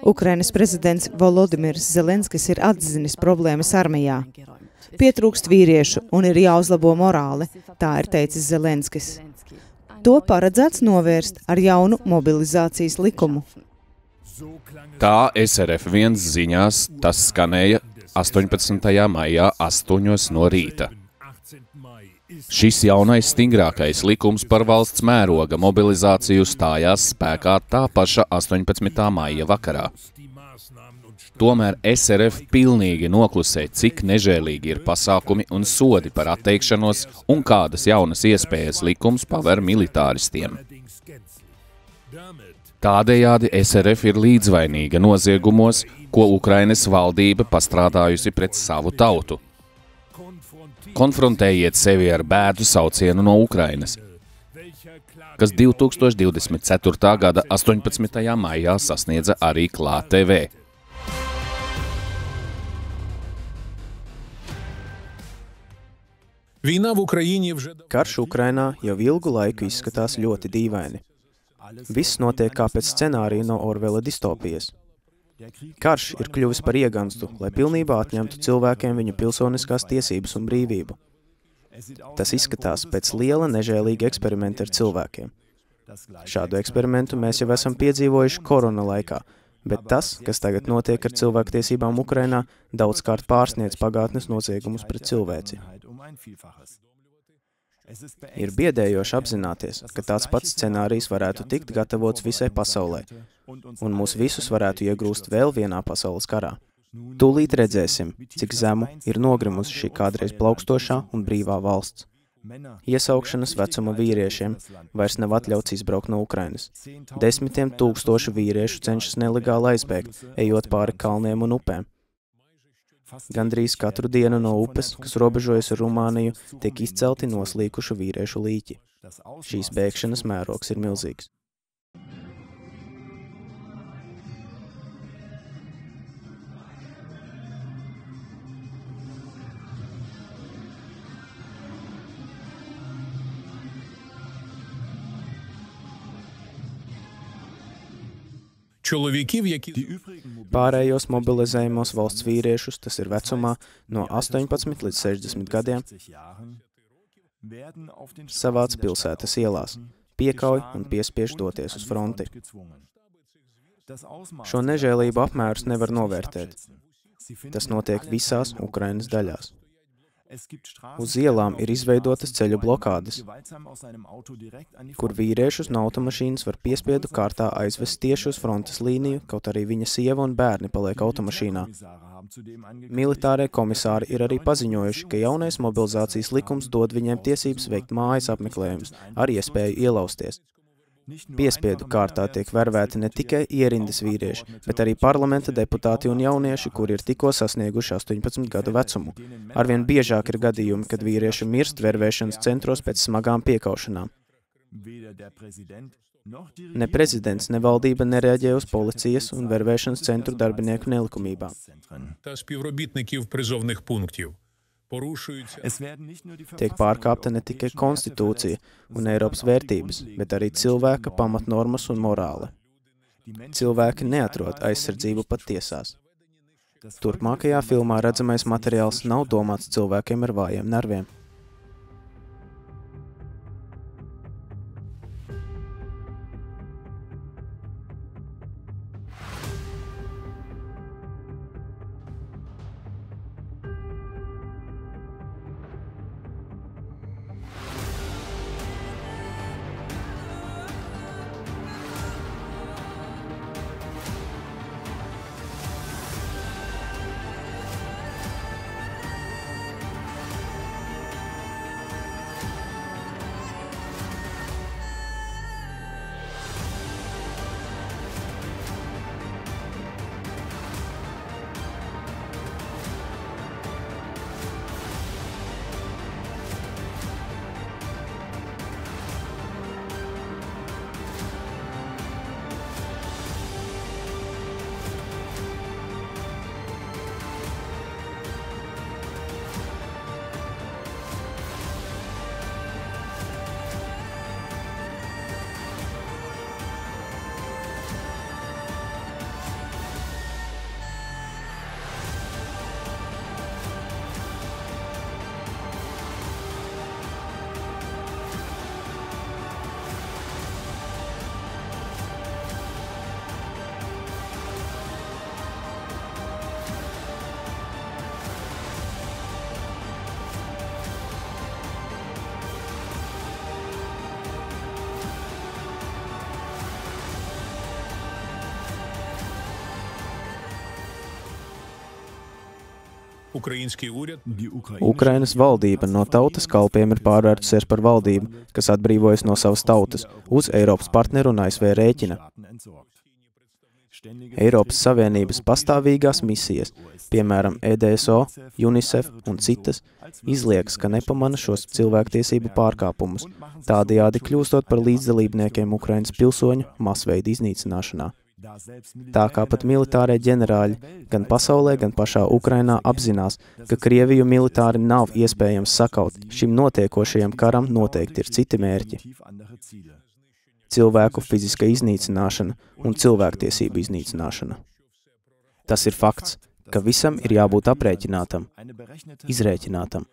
Ukrainas prezidents Volodimirs Zelenskis ir atzinis problēmas armijā. Pietrūkst vīriešu un ir jāuzlabo morāli, tā ir teicis Zelenskis. To paredzēts novērst ar jaunu mobilizācijas likumu. Tā SRF1 ziņās tas skanēja 18. maijā 8 no rīta. Šis jaunais stingrākais likums par valsts mēroga mobilizāciju stājās spēkā tā paša 18. maija vakarā. Tomēr SRF pilnīgi noklusē, cik nežēlīgi ir pasākumi un sodi par atteikšanos un kādas jaunas iespējas likums paver militāristiem. Tādējādi SRF ir līdzvainīga noziegumos, ko Ukrainas valdība pastrādājusi pret savu tautu. Konfrontējiet sevi ar bēdu saucienu no Ukrainas, kas 2024. gada 18. maijā sasniedza arī Klāt TV. Karš Ukrainā jau ilgu laiku izskatās ļoti dīvaini. Viss notiek kā pēc scenārija no Orvela distopijas. Karš ir kļuvis par ieganstu, lai pilnībā atņemtu cilvēkiem viņu pilsoniskās tiesības un brīvību. Tas izskatās pēc liela nežēlīga eksperimenta ar cilvēkiem. Šādu eksperimentu mēs jau esam piedzīvojuši korona laikā, bet tas, kas tagad notiek ar cilvēktiesībām Ukrainā, daudzkārt pārsniedz pagātnes noziegumus pret cilvēci. Ir biedējoši apzināties, ka tāds pats scenārijs varētu tikt gatavots visai pasaulē, un mūs visus varētu iegrūst vēl vienā pasaules karā. Tūlīt redzēsim, cik zemu ir nogrimusi šī kādreiz plaukstošā un brīvā valsts. Iesaukšanas vecuma vīriešiem vairs nav atļauts izbraukt no Ukrainas. 10 000 vīriešu cenšas nelegāli aizbēgt, ejot pāri kalniem un upēm. Gandrīz katru dienu no upes, kas robežojas ar Rumāniju, tiek izcelti noslīkušu vīriešu līķi. Šīs bēgšanas mērogs ir milzīgs. Pārējos mobilizējumos valsts vīriešus, tas ir vecumā no 18 līdz 60 gadiem, savāc pilsētas ielās, piekauj un piespiež doties uz fronti. Šo nežēlību apmērus nevar novērtēt. Tas notiek visās Ukrainas daļās. Uz ielām ir izveidotas ceļu blokādes, kur vīriešus no automašīnas var piespiedu kārtā aizvest tieši uz frontes līniju, kaut arī viņa sieva un bērni paliek automašīnā. Militārie komisāri ir arī paziņojuši, ka jaunais mobilizācijas likums dod viņiem tiesības veikt mājas apmeklējumus ar iespēju ielausties. Piespiedu kārtā tiek vervēti ne tikai ierindas vīrieši, bet arī parlamenta deputāti un jaunieši, kuri ir tikko sasnieguši 18 gadu vecumu. Arvien biežāk ir gadījumi, kad vīrieši mirst vervēšanas centros pēc smagām piekaušanām. Ne prezidents, ne valdība nereaģē uz policijas un vervēšanas centru darbinieku nelikumībām. Tiek pārkāpta ne tikai konstitūcija un Eiropas vērtības, bet arī cilvēka pamatnormas un morāle. Cilvēki neatrod aizsardzību pat tiesās. Turpmākajā filmā redzamais materiāls nav domāts cilvēkiem ar vājiem nerviem. Ukrainas valdība no tautas kalpiem ir pārvērtusies par valdību, kas atbrīvojas no savas tautas uz Eiropas partneru un ASV rēķina. Eiropas Savienības pastāvīgās misijas, piemēram EDSO, UNICEF un citas, izliekas, ka nepamana šos cilvēktiesību pārkāpumus, tādējādi kļūstot par līdzdalībniekiem Ukrainas pilsoņu masveida iznīcināšanā. Tā kā pat militārie ģenerāļi gan pasaulē, gan pašā Ukrainā apzinās, ka Krieviju militāri nav iespējams sakaut, šim notiekošajam karam noteikti ir citi mērķi. Cilvēku fiziska iznīcināšana un cilvēktiesību iznīcināšana. Tas ir fakts, ka visam ir jābūt aprēķinātam, izrēķinātam.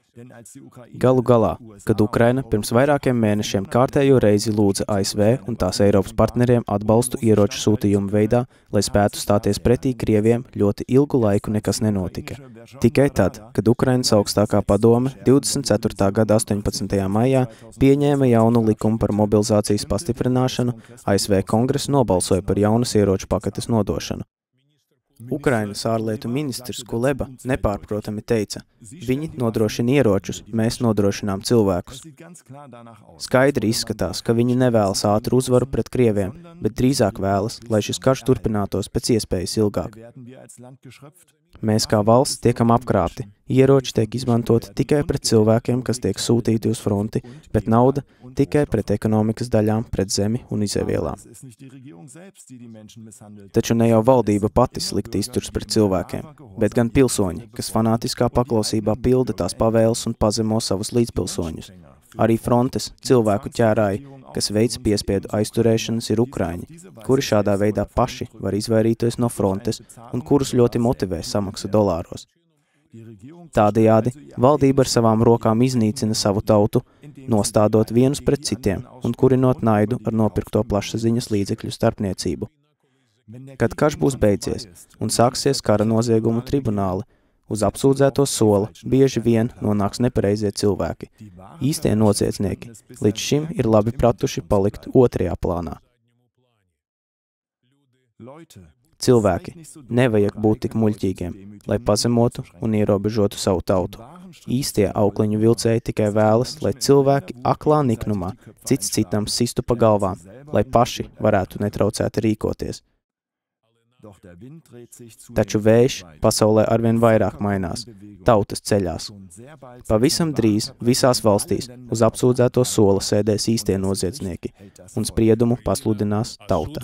Galu galā, kad Ukraina pirms vairākiem mēnešiem kārtējo reizi lūdza ASV un tās Eiropas partneriem atbalstu ieroču sūtījumu veidā, lai spētu stāties pretī Krieviem, ļoti ilgu laiku nekas nenotika. Tikai tad, kad Ukrainas augstākā padome 24. gada 18. maijā pieņēma jaunu likumu par mobilizācijas pastiprināšanu, ASV Kongress nobalsoja par jaunas ieroču paketes nodošanu. Ukrainas ārlietu ministrs Kuleba nepārprotami teica, viņi nodrošina ieročus, mēs nodrošinām cilvēkus. Skaidri izskatās, ka viņi nevēlas ātru uzvaru pret Krieviem, bet drīzāk vēlas, lai šis karš turpinātos pēc iespējas ilgāk. Mēs kā valsts tiekam apkrāpti. Ieroči tiek izmantoti tikai pret cilvēkiem, kas tiek sūtīti uz fronti, bet nauda tikai pret ekonomikas daļām, pret zemi un izevielām. Taču ne jau valdība pati slikti izturs pret cilvēkiem, bet gan pilsoņi, kas fanātiskā paklausībā pilda tās pavēles un pazemo savus līdzpilsoņus. Arī frontes cilvēku ķērāji, kas veic piespiedu aizturēšanas, ir ukraiņi, kuri šādā veidā paši var izvairīties no frontes un kurus ļoti motivē samaksa dolāros. Tādējādi valdība ar savām rokām iznīcina savu tautu, nostādot vienus pret citiem un kurinot naidu ar nopirkto plašsaziņas līdzekļu starpniecību. Kad karš būs beidzies un sāksies kara noziegumu tribunāli, uz apsūdzēto sola bieži vien nonāks nepareizie cilvēki. Īstie noziedznieki līdz šim ir labi pratuši palikt otrajā plānā. Cilvēki, nevajag būt tik muļķīgiem, lai pazemotu un ierobežotu savu tautu. Īstie aukliņu vilcēji tikai vēlas, lai cilvēki aklā niknumā cits citam sistu pa galvām, lai paši varētu netraucēti rīkoties. Taču vējš pasaulē arvien vairāk mainās, tautas ceļās. Pavisam drīz visās valstīs uz apsūdzēto sola sēdēs īstie noziedznieki, un spriedumu pasludinās tauta.